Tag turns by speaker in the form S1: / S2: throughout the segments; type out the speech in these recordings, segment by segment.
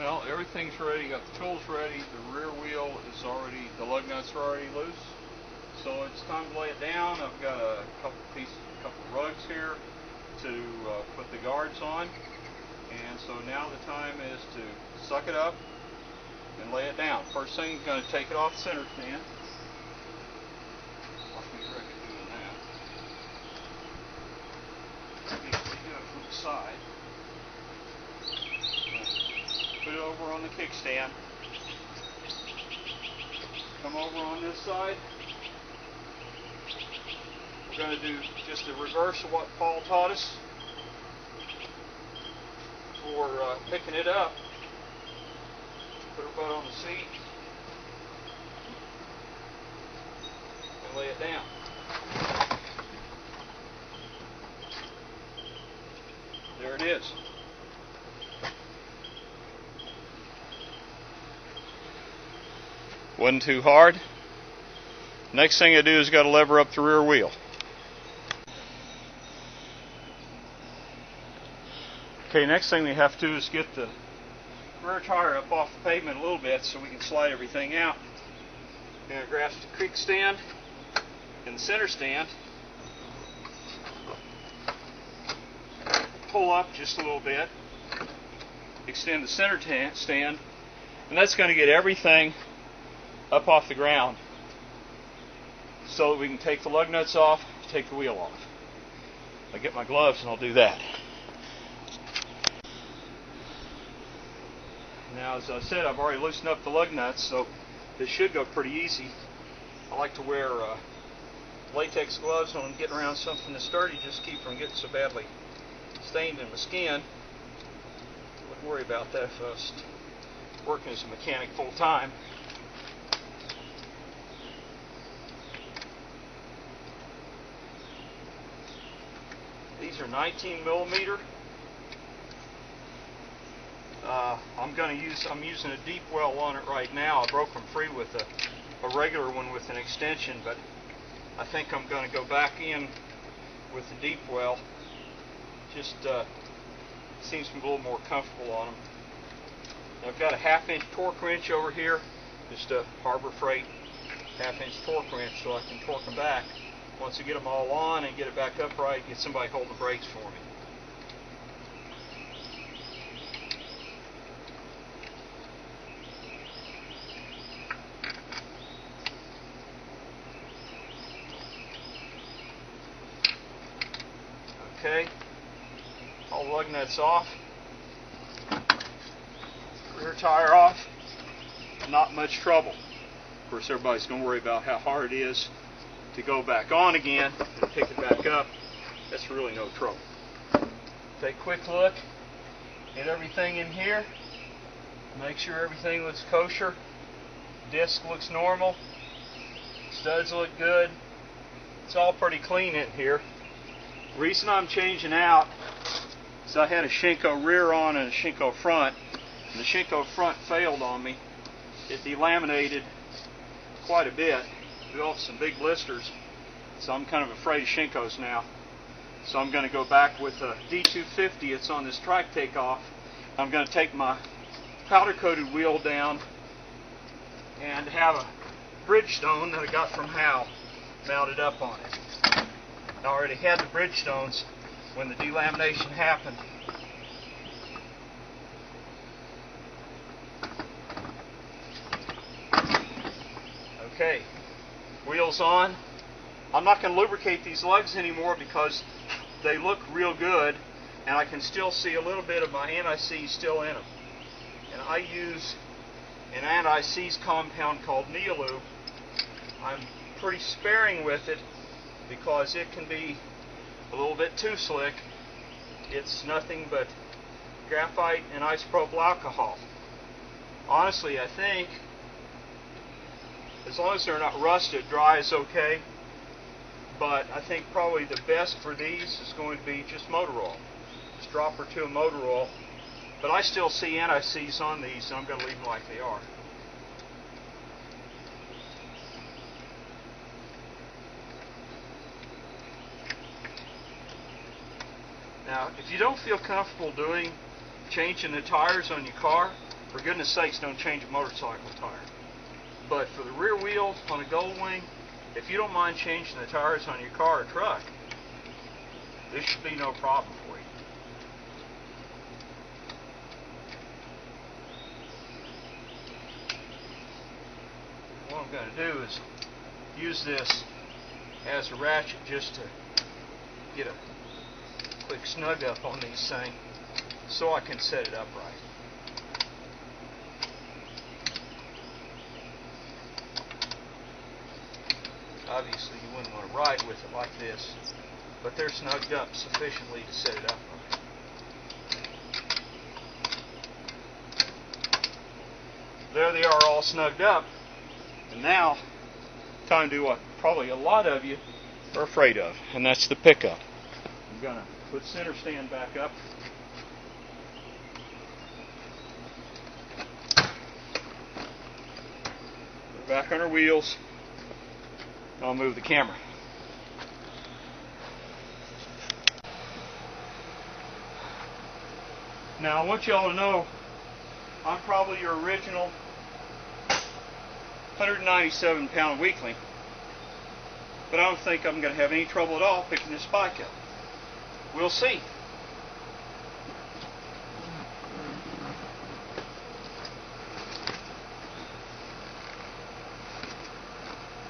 S1: Well, everything's ready. Got the tools ready. The rear wheel is already, the lug nuts are already loose. So it's time to lay it down. I've got a couple rugs here to put the guards on. And so now the time is to suck it up and lay it down. First thing, I'm going to take it off the center stand. Watch me wreck it doing that. Usually do it from the side. Put it over on the kickstand. Come over on this side. We're going to do just the reverse of what Paul taught us for picking it up. Put her butt on the seat and lay it down. There it is. Wasn't too hard. Next thing I do is got to lever up the rear wheel. Okay, next thing we have to do is get the rear tire up off the pavement a little bit so we can slide everything out. We're going to grasp the kickstand and the center stand. Pull up just a little bit. Extend the center stand. And that's going to get everything up off the ground so that we can take the lug nuts off, take the wheel off. I'll get my gloves and I'll do that. Now, as I said, I've already loosened up the lug nuts, so this should go pretty easy. I like to wear latex gloves when I'm getting around something that's sturdy, just to keep from getting so badly stained in my skin. Wouldn't worry about that if I was working as a mechanic full time. These are 19 millimeter. I'm using a deep well on it right now. I broke them free with a regular one with an extension, but I think I'm going to go back in with the deep well. Just seems to be a little more comfortable on them. I've got a 1/2 inch torque wrench over here, just a Harbor Freight 1/2 inch torque wrench, so I can torque them back. Once I get them all on and get it back upright, get somebody holding the brakes for me. Okay, all the lug nuts off, rear tire off, not much trouble. Of course, everybody's going to worry about how hard it is to go back on again and pick it back up. That's really no trouble. Take a quick look at everything in here. Make sure everything looks kosher. Disc looks normal. Studs look good. It's all pretty clean in here. The reason I'm changing out is I had a Shinko rear on and a Shinko front. And the Shinko front failed on me. It delaminated quite a bit. Developed some big blisters, so I'm kind of afraid of Shinkos now. So I'm going to go back with a D250. It's on this track takeoff. I'm going to take my powder coated wheel down and have a Bridgestone that I got from Hal mounted up on it. I already had the Bridgestones when the delamination happened. Okay. Wheels on. I'm not going to lubricate these lugs anymore because they look real good and I can still see a little bit of my anti-seize still in them. And I use an anti-seize compound called Neolube. I'm pretty sparing with it because it can be a little bit too slick. It's nothing but graphite and isopropyl alcohol. Honestly, I think as long as they're not rusted, dry is okay. But I think probably the best for these is going to be just motor oil. Just a drop or two of motor oil. But I still see anti-seize on these, so I'm going to leave them like they are. Now, if you don't feel comfortable changing the tires on your car, for goodness sakes, don't change a motorcycle tire. But for the rear wheel on a Goldwing, if you don't mind changing the tires on your car or truck, this should be no problem for you. What I'm going to do is use this as a ratchet just to get a quick snug up on these things so I can set it up right. Obviously you wouldn't want to ride with it like this, but they're snugged up sufficiently to set it up right. There they are, all snugged up. And now, time to do what probably a lot of you are afraid of, and that's the pickup. I'm going to put center stand back up. We're back on our wheels. I'll move the camera. Now I want y'all to know I'm probably your original 197-pound weakling, but I don't think I'm going to have any trouble at all picking this bike up. We'll see.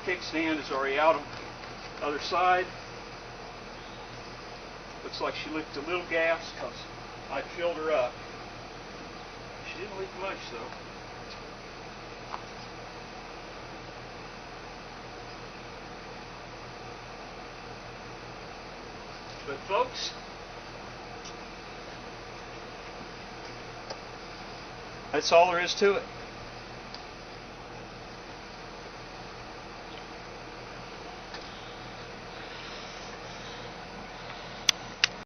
S1: Kickstand is already out on the other side. Looks like she leaked a little gas because I filled her up. She didn't leak much though. But folks, that's all there is to it.